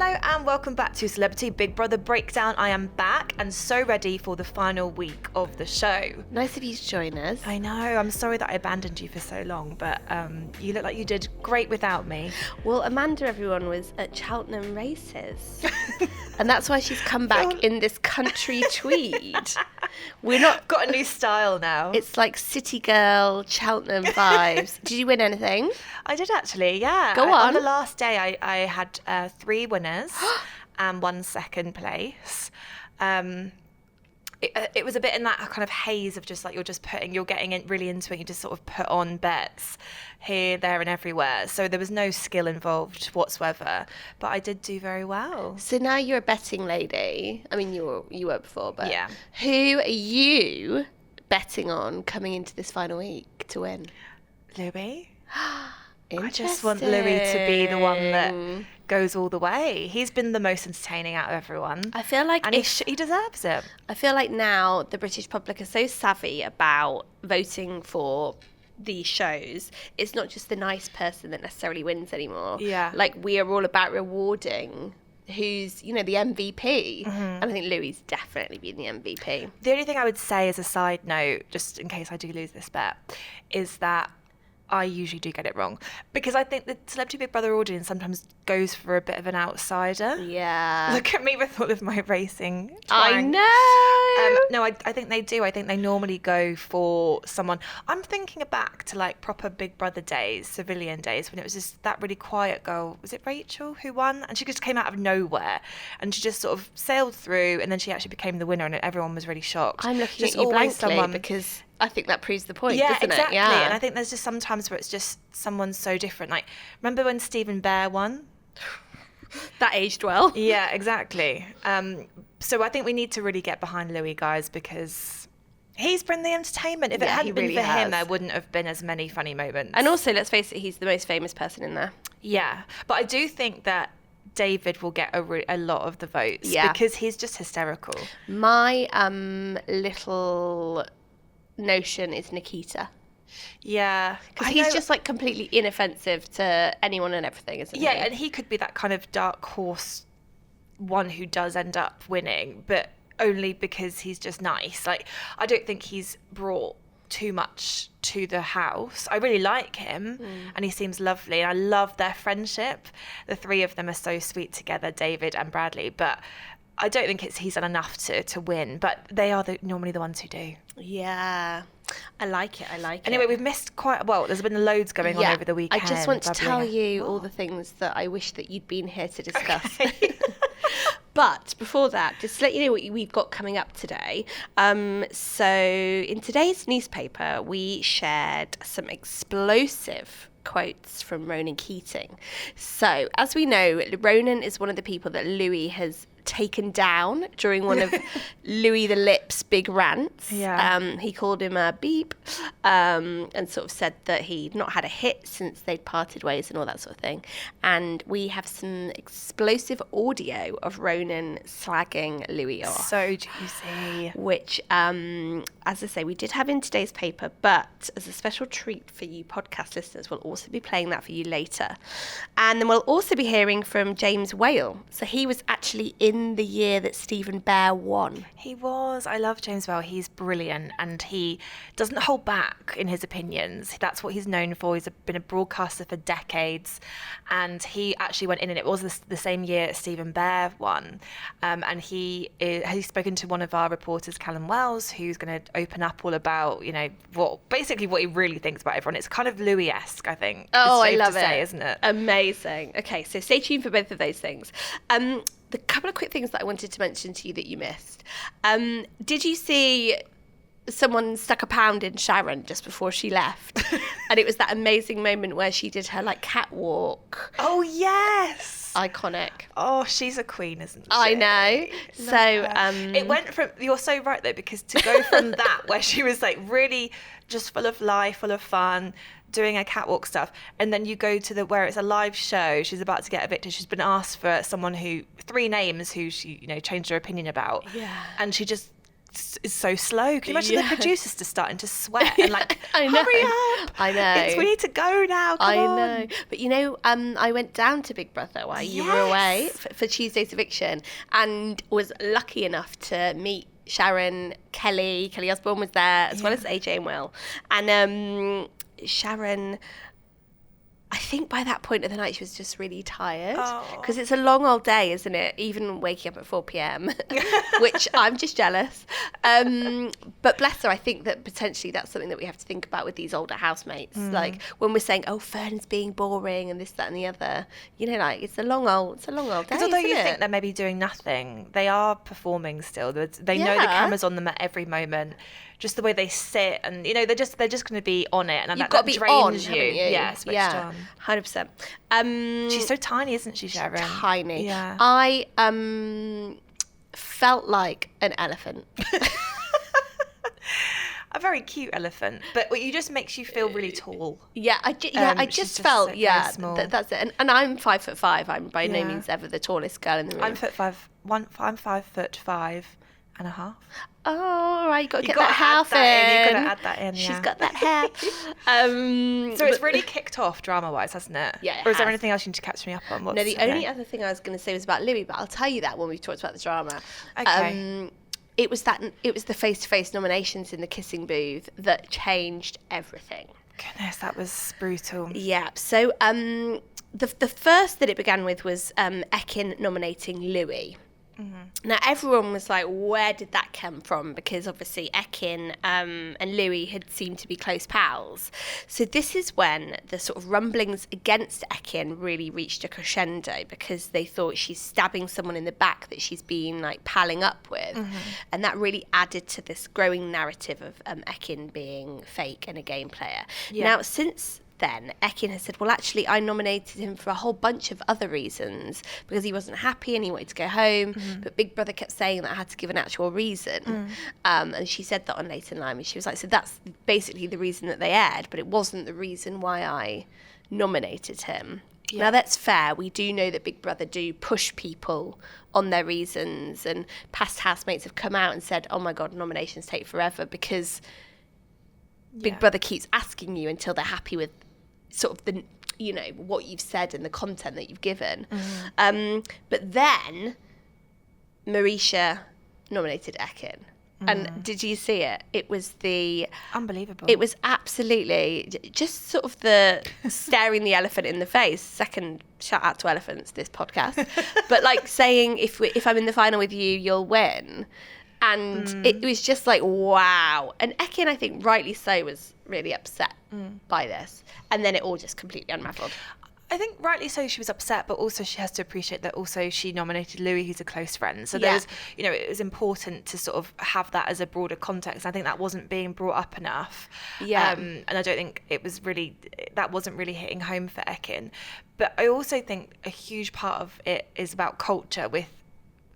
Hello and welcome back to Celebrity Big Brother Breakdown. I am back and so ready for the final week of the show. Nice of you to join us. I know, I'm sorry that I abandoned you for so long, but you look like you did great without me. Well, Amanda, everyone, was at Cheltenham races. And that's why she's come back in this country tweed. We're not... Got a new style now. It's like city girl, Cheltenham vibes. Did you win anything? I did actually, yeah. Go on. On the last day, I had 3 winners and 1 second place. It was a bit in that kind of haze of just like you're getting really into it. You just sort of put on bets here, there, and everywhere. So there was no skill involved whatsoever. But I did do very well. So now you're a betting lady. I mean, you were before, but yeah. Who are you betting on coming into this final week to win? Louis. I just want Louis to be the one that goes all the way. He's been the most entertaining out of everyone. I feel like... And he deserves it. I feel like now the British public are so savvy about voting for these shows. It's not just the nice person that necessarily wins anymore. Yeah. Like, we are all about rewarding who's, the MVP. And I think Louis definitely been the MVP. The only thing I would say as a side note, just in case I do lose this bet, is that I usually do get it wrong, because I think the Celebrity Big Brother audience sometimes goes for a bit of an outsider. Yeah. Look at me with all of my racing twang. I know. No, I think they do. I think they normally go for someone. I'm thinking back to like proper Big Brother days, civilian days, when it was just that really quiet girl. Was it Rachel who won? And she just came out of nowhere and she just sort of sailed through, and then she actually became the winner, and everyone was really shocked. I'm looking just at you blankly someone... because I think that proves the point, yeah, doesn't exactly. it? Yeah, And I think there's just some times where it's just someone so different. Like, remember when Stephen Bear won? That aged well. Yeah, exactly. So I think we need to really get behind Louis, guys, because he's been the entertainment. If it hadn't been for him, there wouldn't have been as many funny moments. And also, let's face it, he's the most famous person in there. Yeah, but I do think that David will get a lot of the votes because he's just hysterical. My little notion is Nikita. Yeah. Because he's just like completely inoffensive to anyone and everything, isn't he? Yeah, and he could be that kind of dark horse one who does end up winning, but only because he's just nice. Like, I don't think he's brought too much to the house. I really like him and he seems lovely, and I love their friendship. The 3 of them are so sweet together, David and Bradley, but I don't think he's done enough to win, but they are normally the ones who do. Yeah. I like it. Anyway, we've missed there's been loads going on over the weekend. I just want to tell you all the things that I wish that you'd been here to discuss. Okay. But before that, just to let you know what we've got coming up today. So in today's newspaper, we shared some explosive quotes from Ronan Keating. So, as we know, Ronan is one of the people that Louis has taken down during one of Louis the Lip's big rants. Yeah. He called him a beep and sort of said that he'd not had a hit since they'd parted ways and all that sort of thing. And we have some explosive audio of Ronan slagging Louis off. So juicy. Which, as I say, we did have in today's paper, but as a special treat for you podcast listeners, we'll also be playing that for you later. And then we'll also be hearing from James Whale. So he was actually in the year that Stephen Bear won. He was. I love James Whale. He's brilliant and he doesn't hold back in his opinions. That's what he's known for. He's been a broadcaster for decades, and he actually went in, and it was the same year Stephen Bear won. And he's spoken to one of our reporters, Callum Wells, who's going to open up all about, what he really thinks about everyone. It's kind of Louis-esque, I think. Oh, I love it. Say, isn't it? Amazing. Okay, so stay tuned for both of those things. The couple of quick things that I wanted to mention to you that you missed. Did you see someone stuck a pound in Sharon just before she left? And it was that amazing moment where she did her catwalk. Oh, yes. Iconic. Oh, she's a queen, isn't she? I know. It went from, you're so right though, because to go from that where she was really just full of life, full of fun, doing her catwalk stuff, and then you go to where it's a live show, she's about to get evicted, she's been asked for 3 names who she changed her opinion about, and she just is so slow. Can you imagine the producers just starting to sweat and hurry up? I know. We need to go now. Come on. know. But you know, I went down to Big Brother while you were away for Tuesday's Eviction, and was lucky enough to meet Sharon, Kelly Osbourne was there, as well as AJ and Will. And Sharon, I think by that point of the night she was just really tired, because it's a long old day, isn't it? Even waking up at 4 p.m, which I'm just jealous. But bless her, I think that potentially that's something that we have to think about with these older housemates. Like when we're saying, oh, Fern's being boring and this, that and the other, you know, like it's a long old day. Because although you think they're maybe doing nothing, they are performing still. They know the camera's on them at every moment. Just the way they sit, and you know, they're just going to be on it, and you've got to be drains on, you. You? Yeah, switched on. 100%. She's so tiny, isn't she, Sharon? Tiny. Yeah. I felt like an elephant. A very cute elephant, but it just makes you feel really tall. Yeah, I just felt small. That's it. And I'm 5'5". I'm by no means ever the tallest girl in the room. I'm 5'5" and a half. Oh, all right, you got to get that half in. You've got to add that in. Yeah. She's got that hair. So it's really kicked off drama-wise, hasn't it? Yeah. Or is there anything else you need to catch me up on? No, the only other thing I was going to say was about Louis, but I'll tell you that when we've talked about the drama. Okay. It was the face-to-face nominations in the kissing booth that changed everything. Goodness, that was brutal. Yeah. So the first that it began with was Ekin nominating Louis. Mm-hmm. Now everyone was like, where did that come from? Because obviously Ekin and Louis had seemed to be close pals. So this is when the sort of rumblings against Ekin really reached a crescendo, because they thought she's stabbing someone in the back that she's been like palling up with. Mm-hmm. And that really added to this growing narrative of Ekin being fake and a game player. Yeah. Now since then, Ekin has said, well, actually, I nominated him for a whole bunch of other reasons, because he wasn't happy and he wanted to go home. Mm-hmm. But Big Brother kept saying that I had to give an actual reason. And she said that on Late in Line. And she was like, so that's basically the reason that they aired, but it wasn't the reason why I nominated him. Yeah. Now, that's fair. We do know that Big Brother do push people on their reasons. And past housemates have come out and said, oh, my God, nominations take forever, because Big Brother keeps asking you until they're happy with sort of the, you know, what you've said and the content that you've given. But then Marisha nominated Ekin. And did you see it? It was unbelievable. It was absolutely just sort of the staring the elephant in the face. Second shout out to elephants, this podcast. But like saying, if I'm in the final with you, you'll win. And it was just like, wow. And Ekin, I think rightly so, was really upset by this. And then it all just completely unraveled. I think rightly so she was upset, but also she has to appreciate that also she nominated Louis, who's a close friend. So there was, you know, it was important to sort of have that as a broader context. I think that wasn't being brought up enough. Yeah. And I don't think that wasn't really hitting home for Ekin. But I also think a huge part of it is about culture, with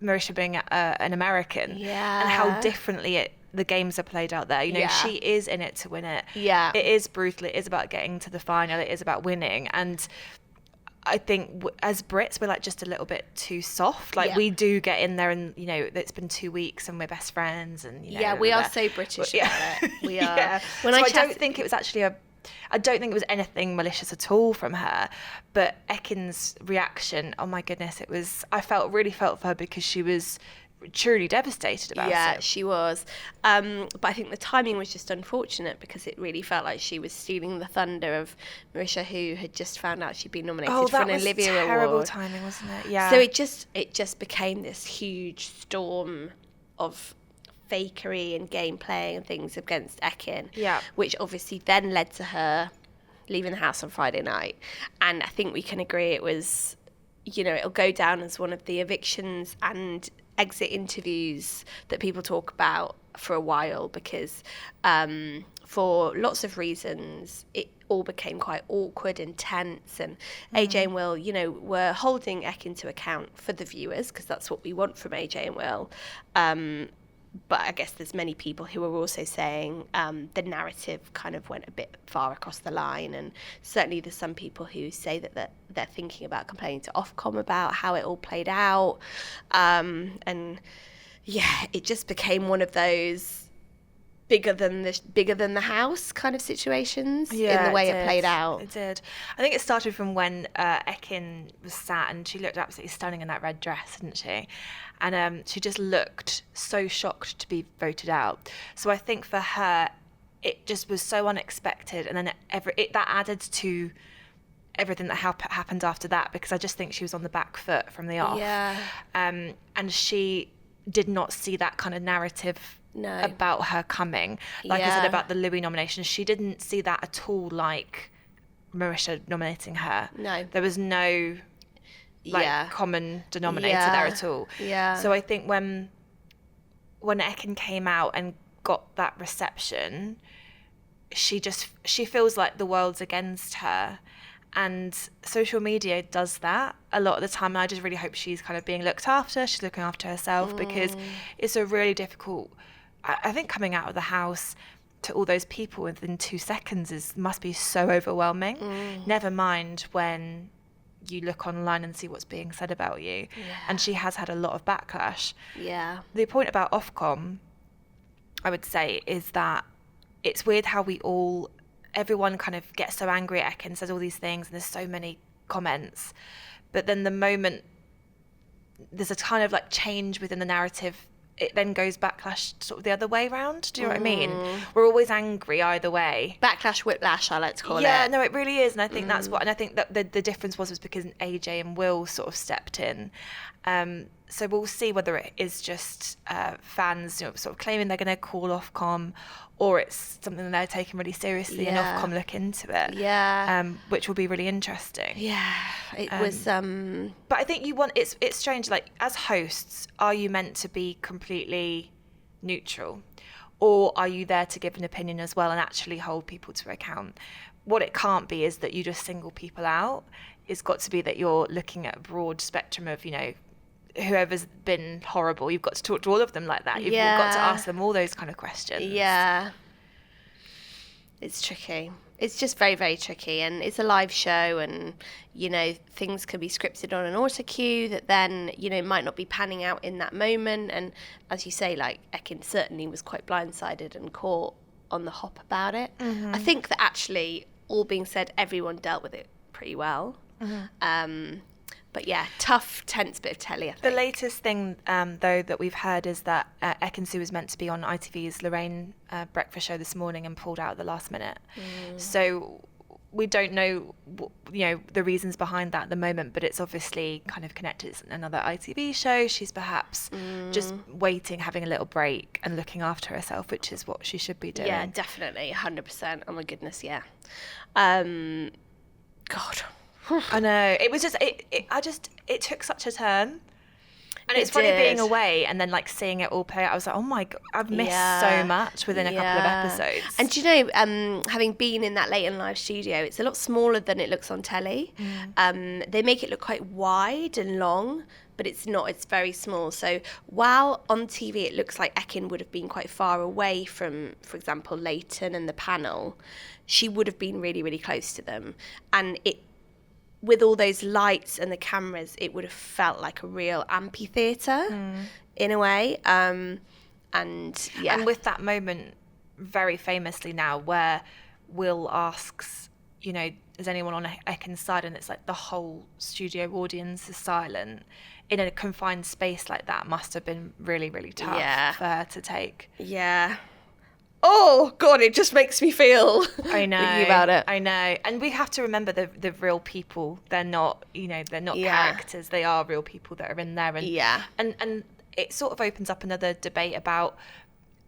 Marisha being an American, and how differently the games are played out there. You know, she is in it to win it. Yeah, it is brutal. It is about getting to the final. It is about winning. And I think as Brits, we're like just a little bit too soft. Like we do get in there, and you know, it's been 2 weeks and we're best friends, and you know, we are so British about it. We are. Yeah. When I don't think it was actually I don't think it was anything malicious at all from her, but Ekin's reaction, oh my goodness, I really felt for her, because she was truly devastated about it. Yeah, she was. But I think the timing was just unfortunate, because it really felt like she was stealing the thunder of Marisha, who had just found out she'd been nominated for an Olivia Award. Terrible timing, wasn't it? Yeah. So it just became this huge storm of fakery and game playing and things against Ekin, which obviously then led to her leaving the house on Friday night. And I think we can agree it was, you know, it'll go down as one of the evictions and exit interviews that people talk about for a while, because for lots of reasons it all became quite awkward and tense, and AJ and Will, you know, were holding Ekin to account for the viewers, because that's what we want from AJ and Will. But I guess there's many people who are also saying the narrative kind of went a bit far across the line, and certainly there's some people who say that they're thinking about complaining to Ofcom about how it all played out. And yeah, it just became one of those bigger than the house kind of situations in the way it played out. It did. I think it started from when Ekin was sat and she looked absolutely stunning in that red dress, didn't she? And she just looked so shocked to be voted out. So I think for her, it just was so unexpected, and then that added to everything that happened after that, because I just think she was on the back foot from the off. Yeah. And she did not see that kind of narrative about her coming. Like I said about the Louis nomination, she didn't see that at all, like Marisha nominating her. No. There was no common denominator there at all. Yeah. So I think when Ekin came out and got that reception, she feels like the world's against her. And social media does that a lot of the time. And I just really hope she's kind of being looked after. She's looking after herself, because it's a really difficult, I think coming out of the house to all those people within 2 seconds must be so overwhelming. Never mind when you look online and see what's being said about you. Yeah. And she has had a lot of backlash. Yeah. The point about Ofcom, I would say, is that it's weird how everyone kind of gets so angry at Ekin, says all these things, and there's so many comments. But then the moment there's a kind of like change within the narrative, it then goes backlash sort of the other way around. Do you know what I mean? We're always angry either way. Backlash, whiplash, I like to call it. Yeah, no, it really is. And I think that's what, and I think that the difference was because AJ and Will sort of stepped in. So we'll see whether it is just fans, sort of claiming they're going to call Ofcom, or it's something that they're taking really seriously and Ofcom look into it. Yeah. Which will be really interesting. Yeah, it was. But I think it's strange. Like, as hosts, are you meant to be completely neutral, or are you there to give an opinion as well and actually hold people to account? What it can't be is that you just single people out. It's got to be that you're looking at a broad spectrum of, whoever's been horrible, you've got to talk to all of them like that. You've got to ask them all those kind of questions. Yeah. It's tricky. It's just very, very tricky. And it's a live show, and, things can be scripted on an auto cue that then, might not be panning out in that moment. And as you say, like, Ekin certainly was quite blindsided and caught on the hop about it. I think that actually, all being said, everyone dealt with it pretty well. But yeah, tough, tense bit of telly, I think. The latest thing, though, that we've heard is that Ekin-Su was meant to be on ITV's Lorraine breakfast show this morning and pulled out at the last minute. So we don't know, the reasons behind that at the moment, but it's obviously kind of connected. It's another ITV show. She's perhaps just waiting, having a little break and looking after herself, which is what she should be doing. Yeah, definitely, 100%. Oh my goodness, yeah. God. I know. It was just, it took such a turn. And it's funny being away and then like seeing it all play out. I was like, oh my God, I've missed so much within a couple of episodes. And do you know, having been in that late and live studio, it's a lot smaller than it looks on telly. They make it look quite wide and long, but it's not. It's very small. So while on TV it looks like Ekin would have been quite far away from, for example, Leighton and the panel, she would have been really, really close to them. And with all those lights and the cameras, it would have felt like a real amphitheatre in a way. And with that moment, very famously now, where Will asks, is anyone on Ekin's side? And it's like the whole studio audience is silent. In a confined space like that must have been really, really tough for her to take. Yeah. Oh God, it just makes me feel. I know. Thinking about it. I know, and we have to remember the real people. They're not, they're not characters. They are real people that are in there, and it sort of opens up another debate about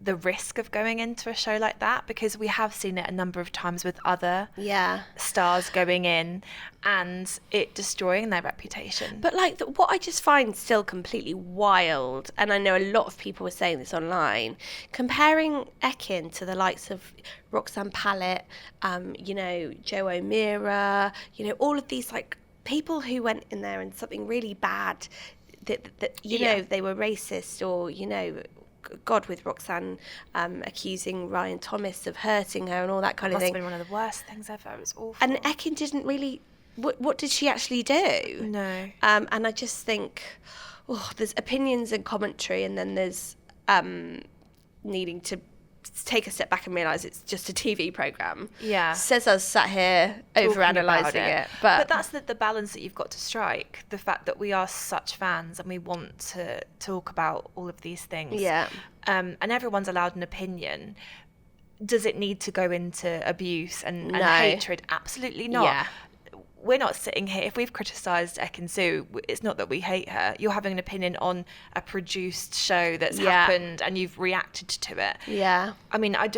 the risk of going into a show like that, because we have seen it a number of times with other stars going in and it destroying their reputation. But like what I just find still completely wild, and I know a lot of people were saying this online, comparing Ekin to the likes of Roxanne Pallett, Joe O'Meara, all of these like people who went in there and something really bad that they were racist, or God, with Roxanne accusing Ryan Thomas of hurting her and all that kind of thing. Must have been one of the worst things ever. It was awful. And Ekin didn't really. What did she actually do? No. And I just think, there's opinions and commentary, and then there's needing to take a step back and realise it's just a TV programme. Yeah. Says us sat here overanalyzing it. But that's the balance that you've got to strike. The fact that we are such fans and we want to talk about all of these things. Yeah. And everyone's allowed an opinion. Does it need to go into abuse and hatred? Absolutely not. Yeah. We're not sitting here. If we've criticised Ekin-Su, it's not that we hate her. You're having an opinion on a produced show that's happened and you've reacted to it. Yeah. I mean, I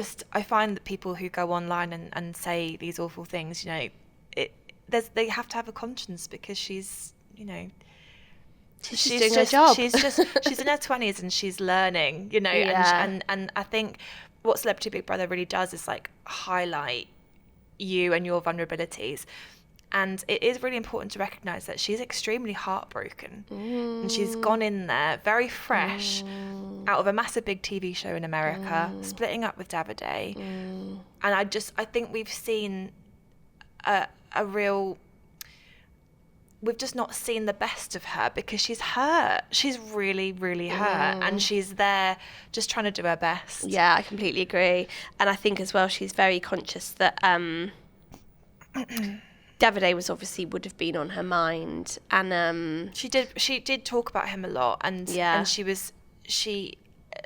find that people who go online and say these awful things, you know, they have to have a conscience because she's, you know, she's doing her job. She's in her 20s and she's learning, you know, and I think what Celebrity Big Brother really does is like highlight you and your vulnerabilities. And it is really important to recognise that she's extremely heartbroken. And she's gone in there very fresh out of a massive big TV show in America, splitting up with Davide. And I think we've seen we've just not seen the best of her because she's hurt. She's really, really hurt. And she's there just trying to do her best. Yeah, I completely agree. And I think as well, she's very conscious that Davide would have been on her mind, and she did talk about him a lot, and she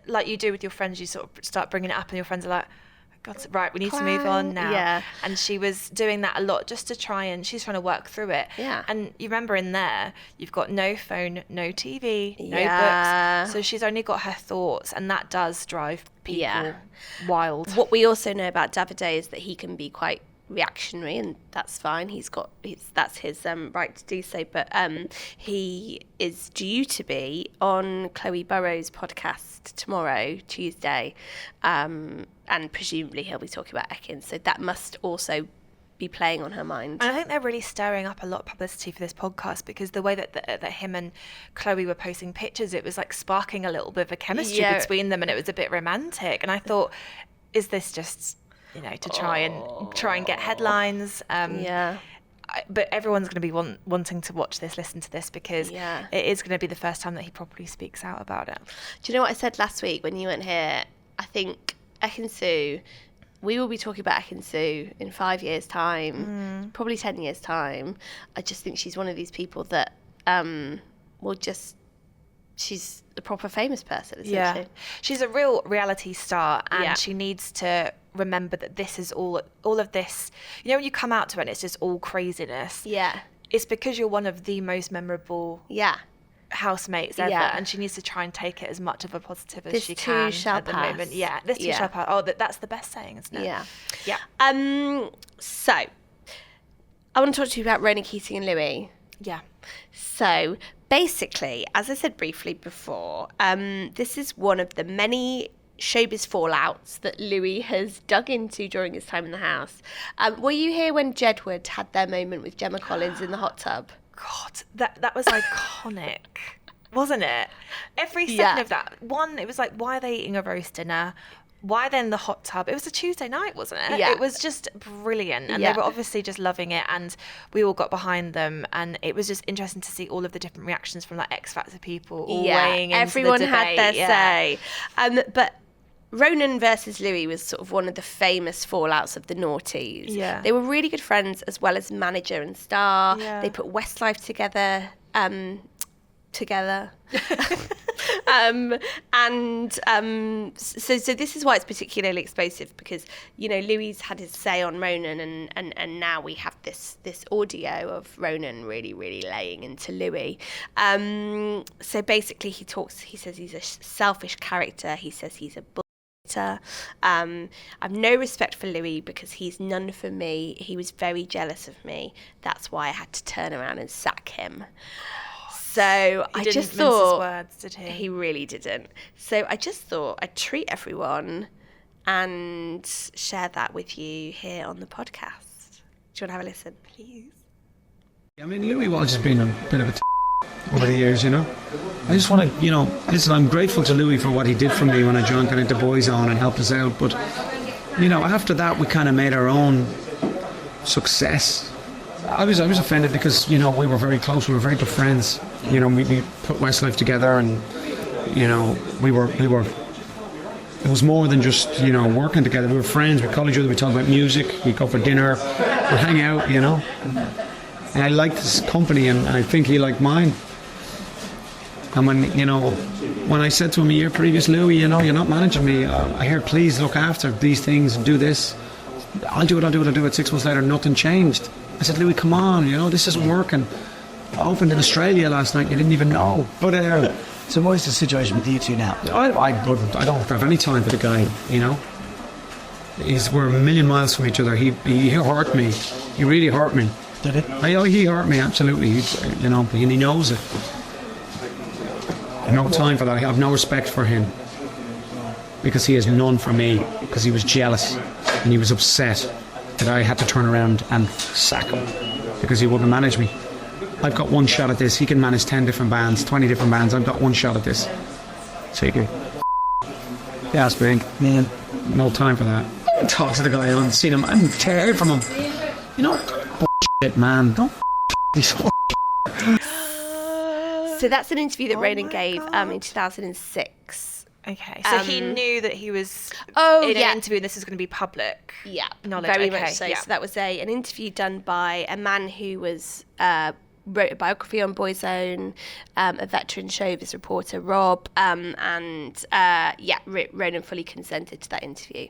like you do with your friends, you sort of start bringing it up and your friends are like, God, right, we need to move on now. And she was doing that a lot just to she's trying to work through it. And you remember in there you've got no phone, no TV, no books, so she's only got her thoughts, and that does drive people wild. What we also know about Davide is that he can be quite reactionary, and that's fine. That's his right to do so. But he is due to be on Chloe Burrow's podcast tomorrow, Tuesday, and presumably he'll be talking about Akin. So that must also be playing on her mind. And I think they're really stirring up a lot of publicity for this podcast because the way that him and Chloe were posting pictures, it was like sparking a little bit of a chemistry between them, and it was a bit romantic. And I thought, is this just, you know, to try and get headlines? But everyone's going to be wanting to watch this, listen to this, because it is going to be the first time that he properly speaks out about it. Do you know what I said last week when you weren't here? I think Ekin-Su, we will be talking about Ekin-Su in 5 years' time, probably 10 years' time. I just think she's one of these people that she's a proper famous person, essentially. She's a real reality star, and she needs to remember that this is all of this, you know, when you come out to it and it's just all craziness, it's because you're one of the most memorable housemates ever, and she needs to try and take it as much of a positive as she can at the moment. This too shall pass. That's the best saying, isn't it? So I want to talk to you about Ronan Keating and Louis. So basically, as I said briefly before, this is one of the many Showbiz fallouts that Louis has dug into during his time in the house. Were you here when Jedward had their moment with Gemma Collins in the hot tub? God, that was iconic, wasn't it? Every second of that. One, it was like, why are they eating a roast dinner? Why then the hot tub? It was a Tuesday night, wasn't it? It was just brilliant. And they were obviously just loving it, and we all got behind them. And it was just interesting to see all of the different reactions from like X Factor people all weighing into everyone the debate. Had their say. But Ronan versus Louis was sort of one of the famous fallouts of the noughties. They were really good friends as well as manager and star. They put Westlife together. So this is why it's particularly explosive, because, you know, Louis had his say on Ronan, and now we have this audio of Ronan really, really laying into Louis. So basically he says he's a selfish character. He says he's a I've no respect for Louis because he's none for me. He was very jealous of me. That's why I had to turn around and sack him. So I just thought, mince his words, did he? He really didn't. So I just thought I'd treat everyone and share that with you here on the podcast. Do you want to have a listen? Please. I mean, Louis Walsh has been a bit of a over the years, you know. I just want to, you know, listen, I'm grateful to Louis for what he did for me when I joined kind of the boys on and helped us out. But, you know, after that, we kind of made our own success. I was offended because, you know, we were very close. We were very good friends. You know, we put Westlife together, and, you know, we were It was more than just, you know, working together. We were friends, we'd call each other, we'd talk about music, we'd go for dinner, we'd hang out, you know. And I liked his company, and I think he liked mine. And when I said to him a year previous, Louis, you know, you're not managing me. I hear, please look after these things and do this. I'll do it. 6 months later, nothing changed. I said, Louis, come on, you know, this isn't working. I opened in Australia last night, you didn't even know. But So what is the situation with you two now? I don't have any time for the guy, you know. We're a million miles from each other. He hurt me. He really hurt me. Did it? He hurt me, absolutely. You know, and he knows it. I have no time for that. I have no respect for him. Because he has none for me. Because he was jealous. And he was upset that I had to turn around and sack him. Because he wouldn't manage me. I've got one shot at this. He can manage 10 different bands, 20 different bands. I've got one shot at this. Take it. Yeah, Spring. Man. No time for that. Talk to the guy. I haven't seen him. I'm tired from him. You know, shit, man. Don't this. So that's an interview that Ronan gave in 2006. Okay, so he knew that he was in an interview and this is going to be public knowledge. Very much so. So that was an interview done by a man who was wrote a biography on Boyzone, a veteran Showbiz reporter, Rob, Ronan fully consented to that interview.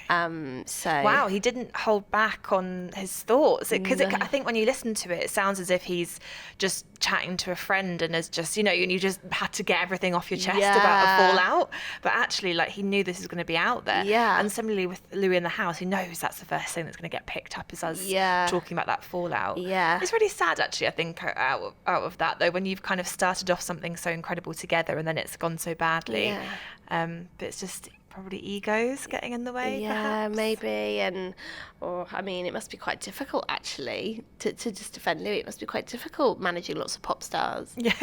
So wow, he didn't hold back on his thoughts, because I think when you listen to it, it sounds as if he's just chatting to a friend and has just, you know, and you just had to get everything off your chest about the fallout, but actually, like, he knew this is going to be out there. And similarly with Louis in the house, he knows that's the first thing that's going to get picked up, is us talking about that fallout. It's really sad, actually, I think, out of that, though, when you've kind of started off something so incredible together and then it's gone so badly. But it's just probably egos getting in the way, perhaps. Maybe. I mean, it must be quite difficult, actually, to just defend Louis. It must be quite difficult managing lots of pop stars. Yeah.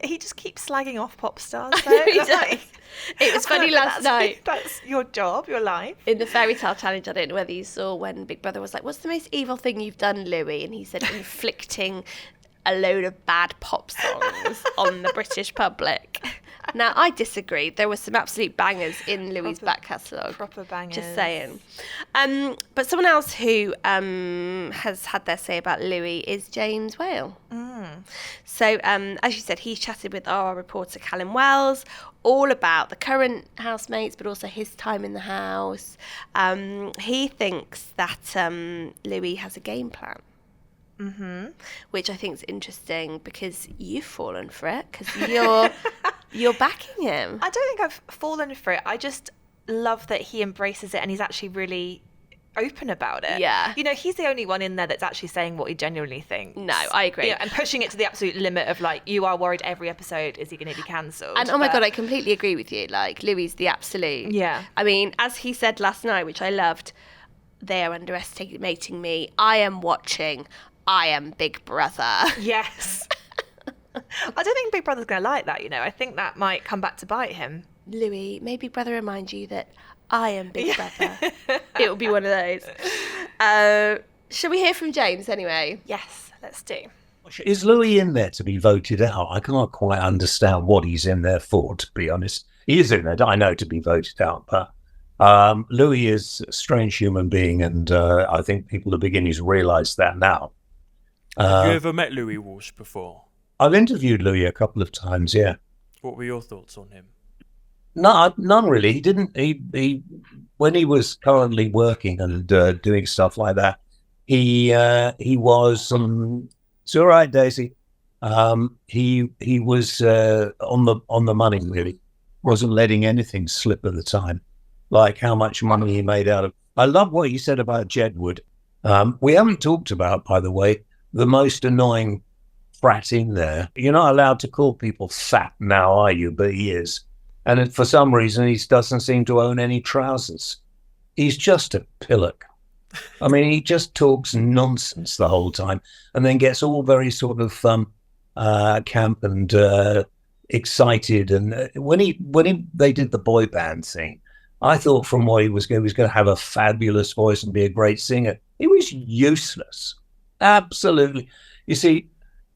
He just keeps slagging off pop stars. It was funny last night. That's your job, your life. In the Fairy Tale Challenge, I don't know whether you saw when Big Brother was like, what's the most evil thing you've done, Louis? And he said, inflicting a load of bad pop songs on the British public. Now, I disagree. There were some absolute bangers in Louis' back catalogue. Proper bangers. Just saying. But someone else who has had their say about Louis is James Whale. So, as you said, he chatted with our reporter Callum Wells all about the current housemates, but also his time in the house. He thinks that Louis has a game plan. Which I think is interesting, because you've fallen for it, because you're backing him. I don't think I've fallen for it. I just love that he embraces it and he's actually really open about it. Yeah. You know, he's the only one in there that's actually saying what he genuinely thinks. No, I agree. You know, and pushing it to the absolute limit of, like, you are worried every episode, is he going to be cancelled? And oh my God, I completely agree with you. Like, Louis the absolute. Yeah. I mean, as he said last night, which I loved, they are underestimating me. I am watching. I am Big Brother. Yes. I don't think Big Brother's going to like that, you know. I think that might come back to bite him. Louis, may Big Brother remind you that I am Big Brother. It will be one of those. Shall we hear from James anyway? Yes, let's do. Is Louis in there to be voted out? I can't quite understand what he's in there for, to be honest. He is in there, I know, to be voted out, but Louis is a strange human being, and I think people are beginning to realise that now. Have you ever met Louis Walsh before? I've interviewed Louis a couple of times, yeah. What were your thoughts on him? No, none really. He didn't. He when he was currently working and doing stuff like that, he was. It's all right, Daisy. He was on the money, really. Wasn't letting anything slip at the time, like how much money he made out of. I love what he said about Jedward. We haven't talked about, by the way, the most annoying brat in there. You're not allowed to call people fat now, are you? But he is. And for some reason, he doesn't seem to own any trousers. He's just a pillock. I mean, he just talks nonsense the whole time and then gets all very sort of camp and excited. And when they did the boy band thing, I thought from what he was going to have a fabulous voice and be a great singer. He was useless. Absolutely. You see,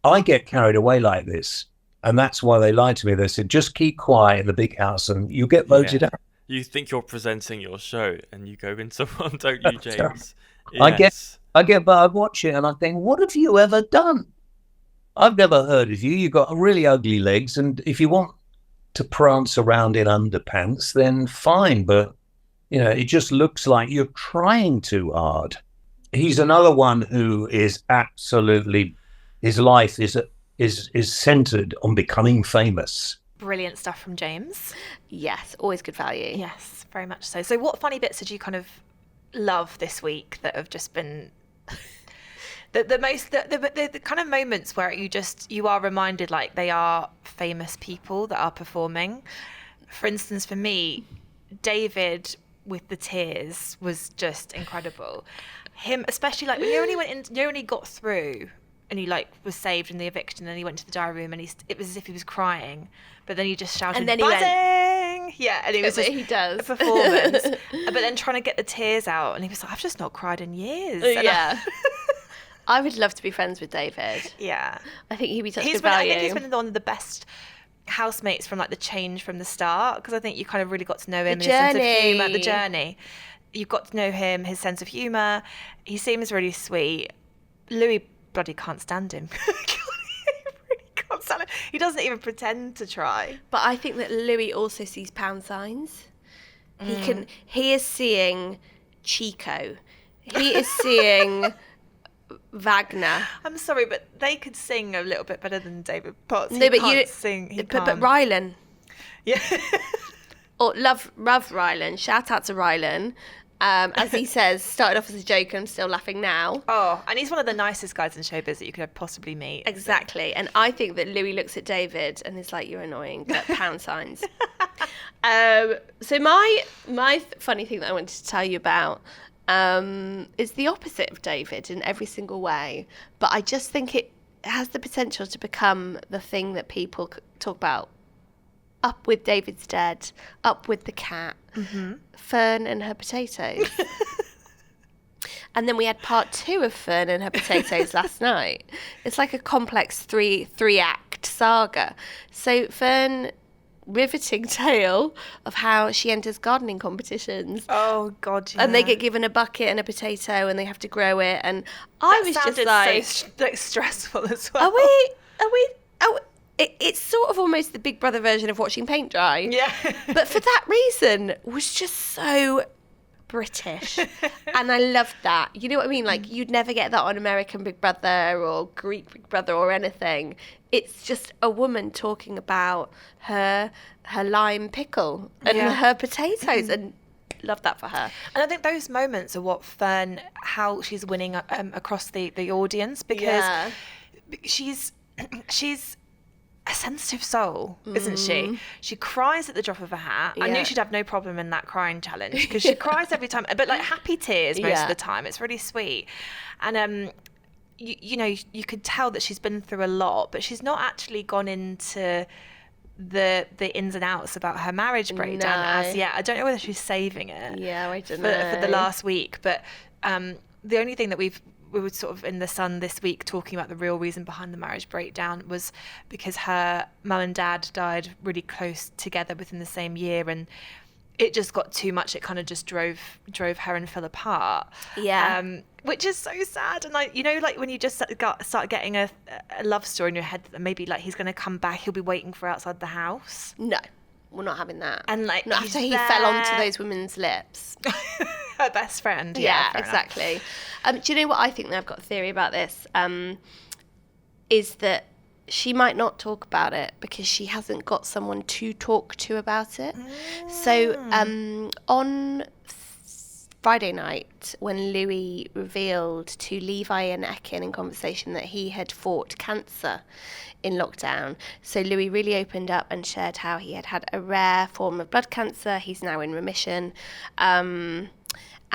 I get carried away like this. And that's why they lied to me. They said, just keep quiet in the big house and you'll get voted out. You think you're presenting your show and you go into one, don't you, James? I Yes. but I watch it and I think, what have you ever done? I've never heard of you. You've got really ugly legs. And if you want to prance around in underpants, then fine. But, it just looks like you're trying too hard. He's another one who is absolutely, his life is centered on becoming famous. Brilliant stuff from James. Yes, always good value. Yes, very much so. So what funny bits did you kind of love this week that have just been the kind of moments where you are reminded like they are famous people that are performing? For instance, for me, David with the tears was just incredible. Him, especially like when he got through and he like was saved in the eviction, and he went to the diary room and it was as if he was crying, but then he just shouted, and then he went, yeah, and it was just he does a performance. But then trying to get the tears out, and he was like, I've just not cried in years. And I would love to be friends with David. Yeah, I think he'd be such good value. I think he's been one of the best housemates from like the change from the start, because I think you kind of really got to know him, his sense of humour, the journey. You got to know him, his sense of humour. He seems really sweet. Louis bloody can't stand him. He really can't stand him. He doesn't even pretend to try. But I think that Louis also sees pound signs. He is seeing Chico. He is seeing Wagner. I'm sorry, but they could sing a little bit better than David Potts. No, but can't sing. But Rylan. Yeah. Or love Rylan. Shout out to Rylan. As he says, started off as a joke and I'm still laughing now. Oh, and he's one of the nicest guys in showbiz that you could possibly meet. Exactly. So. And I think that Louis looks at David and is like, you're annoying, but pound signs. So my funny thing that I wanted to tell you about is the opposite of David in every single way. But I just think it has the potential to become the thing that people talk about. Up with David's dead, up with the cat, Fern and her potatoes. And then we had part 2 of Fern and her potatoes last night. It's like a complex three-act saga. So Fern, riveting tale of how she enters gardening competitions. Oh God! Yeah. And they get given a bucket and a potato, and they have to grow it. And I was just like, so, like stressful as well. Are we? It's sort of almost the Big Brother version of watching paint dry. Yeah. But for that reason, was just so British. And I loved that. You know what I mean? Like, you'd never get that on American Big Brother or Greek Big Brother or anything. It's just a woman talking about her lime pickle and her potatoes, and love that for her. And I think those moments are what Fern, how she's winning across the audience, because she's a sensitive soul, isn't she? She cries at the drop of a hat. I knew she'd have no problem in that crying challenge, because she cries every time, but like happy tears most of the time. It's really sweet. And you know, you could tell that she's been through a lot, but she's not actually gone into the ins and outs about her marriage breakdown as yet. I don't know whether she's saving it. Yeah, I don't know. For the last week, but the only thing that we were sort of in the Sun this week talking about the real reason behind the marriage breakdown was because her mum and dad died really close together within the same year, and it just got too much. It kind of just drove her and Phil apart. Yeah. Which is so sad. And like, you know, like when you just start getting a love story in your head that maybe like he's going to come back, he'll be waiting for outside the house. No, we're not having that. And like, not after he fell onto those women's lips. Her best friend. Yeah, exactly. Do you know what I think? I've got a theory about this. Is that she might not talk about it because she hasn't got someone to talk to about it. So on Friday night, when Louis revealed to Levi and Akin in conversation that he had fought cancer in lockdown, so Louis really opened up and shared how he had had a rare form of blood cancer. He's now in remission.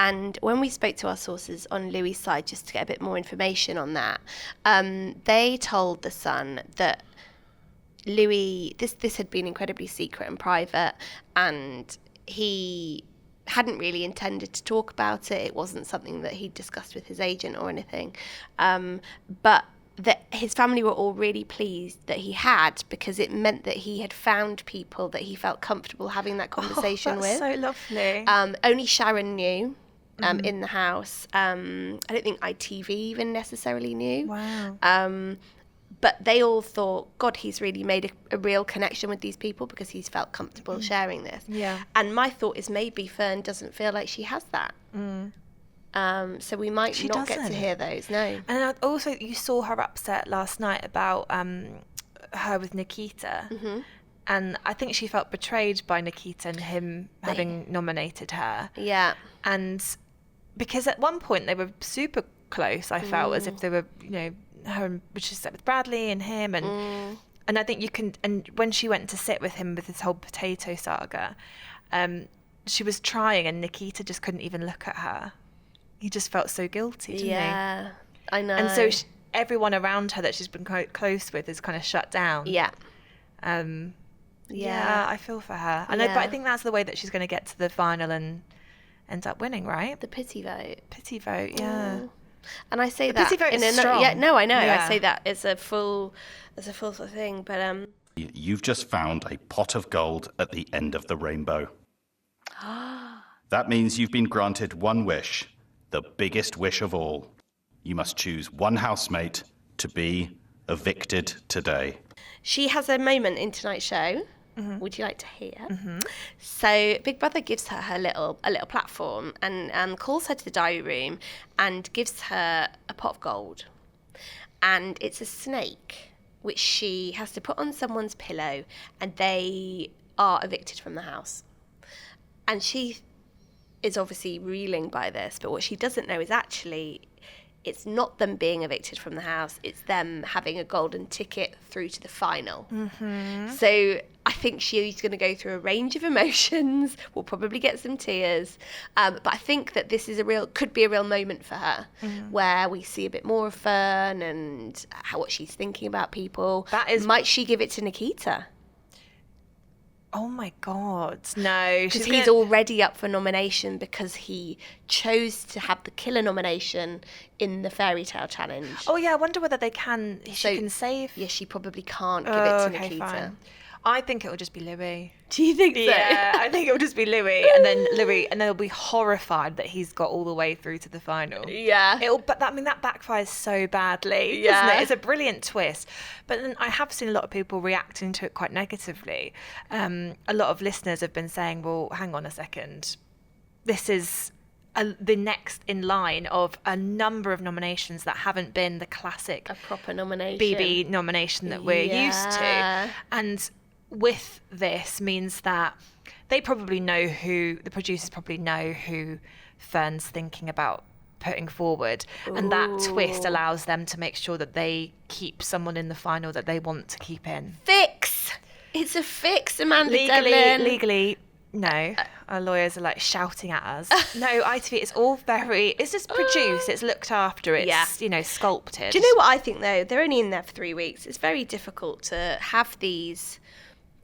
And when we spoke to our sources on Louis' side, just to get a bit more information on that, they told The Sun that Louis, this had been incredibly secret and private, and he hadn't really intended to talk about it. It wasn't something that he'd discussed with his agent or anything. But that his family were all really pleased that he had, because it meant that he had found people that he felt comfortable having that conversation that's with. so lovely. Only Sharon knew in the house. I don't think ITV even necessarily knew. Wow. But they all thought, God, he's really made a real connection with these people because he's felt comfortable sharing this. Yeah. And my thought is maybe Fern doesn't feel like she has that. So we might She not get to doesn't. hear those, no. And also, you saw her upset last night about her with Nikita. And I think she felt betrayed by Nikita and him having nominated her. Yeah. And because at one point they were super close, I felt as if they were, you know, her, which is with Bradley and him. And I think you can, and when she went to sit with him with this whole potato saga, she was trying and Nikita just couldn't even look at her. He just felt so guilty, didn't he? Yeah, I know. And so everyone around her that she's been quite close with is kind of shut down. Yeah. Yeah, I feel for her. And but I think that's the way that she's going to get to the final and end up winning, right? The pity vote. Pity vote, yeah. And I say The that pity vote in is a strong. yeah, no, I know. Yeah. I say that as a full sort of thing, but You've just found a pot of gold at the end of the rainbow. That means you've been granted one wish, the biggest wish of all. You must choose one housemate to be evicted today. she has a moment in tonight's show. Would you like to hear? So Big Brother gives her a little platform and calls her to the diary room and gives her a pot of gold. And it's a snake, which she has to put on someone's pillow, and they are evicted from the house. And she is obviously reeling by this, but what she doesn't know is actually it's not them being evicted from the house, it's them having a golden ticket through to the final. So I think she's going to go through a range of emotions, will probably get some tears, but I think that this is could be a real moment for her, where we see a bit more of Fern and what she's thinking about people. Might she give it to Nikita? Oh my God, no. Because he's already up for nomination because he chose to have the killer nomination in the fairy tale challenge. Oh yeah, I wonder whether she can save. Yeah, she probably can't give it to okay, Nikita. fine. I think it will just be Louis. Do you think so? Yeah, I think it will just be Louis, and then they'll be horrified that he's got all the way through to the final. Yeah. But that backfires so badly, Yeah. doesn't it? It's a brilliant twist. But then I have seen a lot of people reacting to it quite negatively. A lot of listeners have been saying, well, hang on a second. This is the next in line of a number of nominations that haven't been the classic A proper nomination. BB nomination that we're used to. And with this means that the producers probably know who Fern's thinking about putting forward. And that twist allows them to make sure that they keep someone in the final that they want to keep in. Fix! It's a fix, Amanda Devlin. Legally, no. Our lawyers are like shouting at us. No, ITV, it's just produced, it's looked after, it's, sculpted. Do you know what I think, though? They're only in there for 3 weeks. It's very difficult to have these,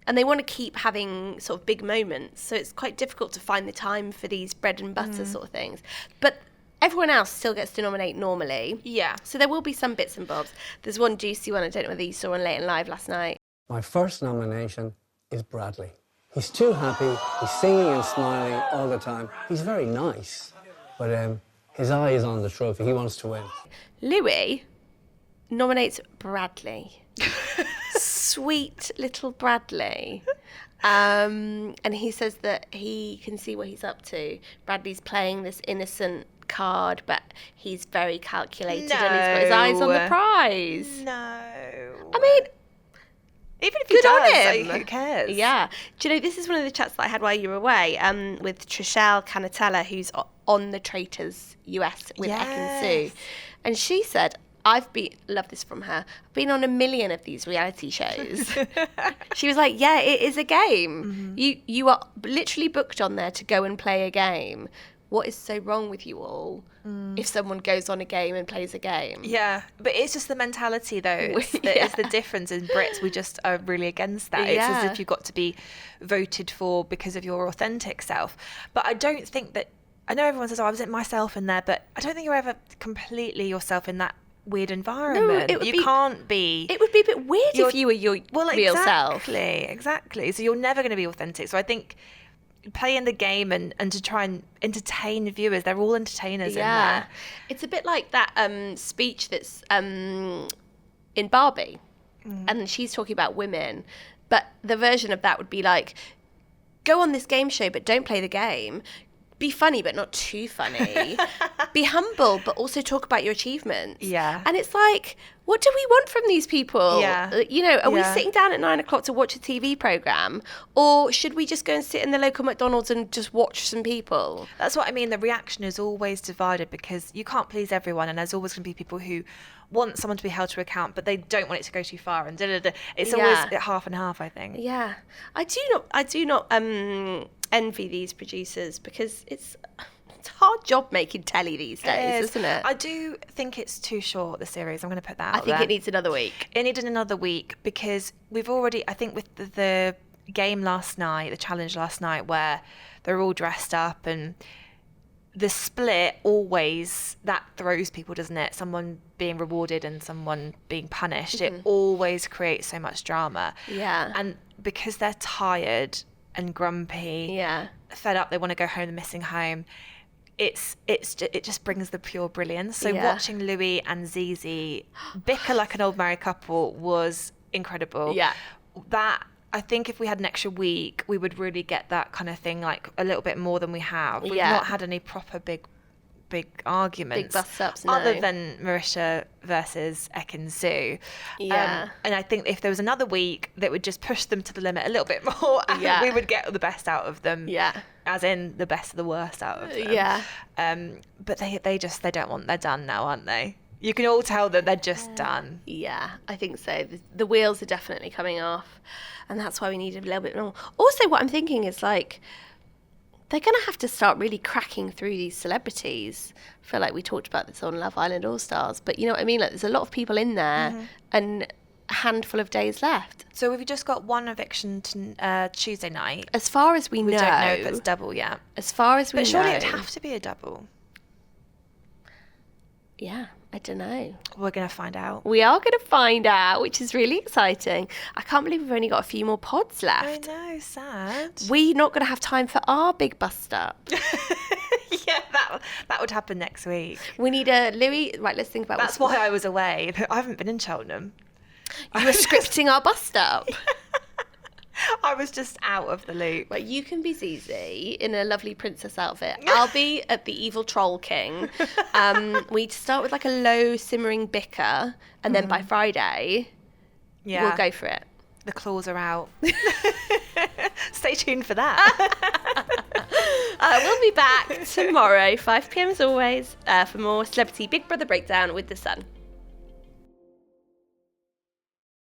and they want to keep having sort of big moments. So it's quite difficult to find the time for these bread and butter sort of things. But everyone else still gets to nominate normally. Yeah. So there will be some bits and bobs. There's one juicy one, I don't know whether you saw on Late and Live last night. My first nomination is Bradley. He's too happy, he's singing and smiling all the time. He's very nice, but his eye is on the trophy. He wants to win. Louis nominates Bradley. Sweet little Bradley. And he says that he can see what he's up to. Bradley's playing this innocent card, but he's very calculated and he's got his eyes on the prize. No. I mean, even if he good on does, him. like, who cares? Yeah. Do you know, this is one of the chats that I had while you were away, with Trishelle Canatella, who's on the Traitors US with Ekin-Su. And she said, love this from her, I've been on 1 million of these reality shows. She was like, yeah, it is a game. You are literally booked on there to go and play a game. What is so wrong with you all if someone goes on a game and plays a game? Yeah, but it's just the mentality, though. It's the difference. In Brits, we just are really against that. It's as if you've got to be voted for because of your authentic self. But I don't think that... I know everyone says, I wasn't myself in there, but I don't think you're ever completely yourself in that weird environment. it would You can't be. It would be a bit weird if you were your real self. Exactly. So you're never going to be authentic. So I think playing the game and to try and entertain viewers, they're all entertainers in there. It's a bit like that speech that's in Barbie, and she's talking about women, but the version of that would be like, go on this game show but don't play the game. Be funny, but not too funny. Be humble, but also talk about your achievements. Yeah. And it's like, what do we want from these people? Yeah. You know, are we sitting down at 9 o'clock to watch a TV programme? Or should we just go and sit in the local McDonald's and just watch some people? That's what I mean. The reaction is always divided because you can't please everyone, and there's always going to be people who want someone to be held to account, but they don't want it to go too far. And it's always half and half, I think. Yeah. I do not envy these producers because it's a hard job making telly these days, isn't it? I do think it's too short, the series. I'm going to put that out I think there. it needs another week. It needed another week because we've already, I think with the game last night, the challenge last night where they're all dressed up and the split always, that throws people, doesn't it? Someone being rewarded and someone being punished. It always creates so much drama. Yeah. And because they're tired and grumpy, fed up, they want to go home, they're missing home. It just brings the pure brilliance. So watching Louis and Zizi bicker like an old married couple was incredible. Yeah. That, I think if we had an extra week, we would really get that kind of thing, like a little bit more than we have. We've not had any proper big arguments. Big bust-ups, no. Other than Marisha versus Ekin-Su. Yeah. And I think if there was another week that would just push them to the limit a little bit more, we would get the best out of them. Yeah. As in the best of the worst out of them. Yeah. But they don't want, they're done now, aren't they? You can all tell that they're just done. Yeah, I think so. The wheels are definitely coming off. And that's why we need a little bit more. Also, what I'm thinking is like, they're going to have to start really cracking through these celebrities. I feel like we talked about this on Love Island All Stars, but you know what I mean? Like, there's a lot of people in there and a handful of days left. So we've just got one eviction Tuesday night. As far as we know. We don't know if it's double yet. As far as we know. But surely it'd have to be a double. Yeah, I don't know. We're going to find out. We are going to find out, which is really exciting. I can't believe we've only got a few more pods left. I know, sad. We're not going to have time for our big bust up. Yeah, that would happen next week. We need a Louis. Right, let's think about That's why I was away. I haven't been in Cheltenham. You were scripting our bust up. I was just out of the loop. Right, you can be Zizi in a lovely princess outfit. I'll be at the evil troll king. We start with like a low simmering bicker, and then by Friday, we'll go for it. The claws are out. Stay tuned for that. We'll be back tomorrow, 5 p.m. as always, for more Celebrity Big Brother Breakdown with The Sun.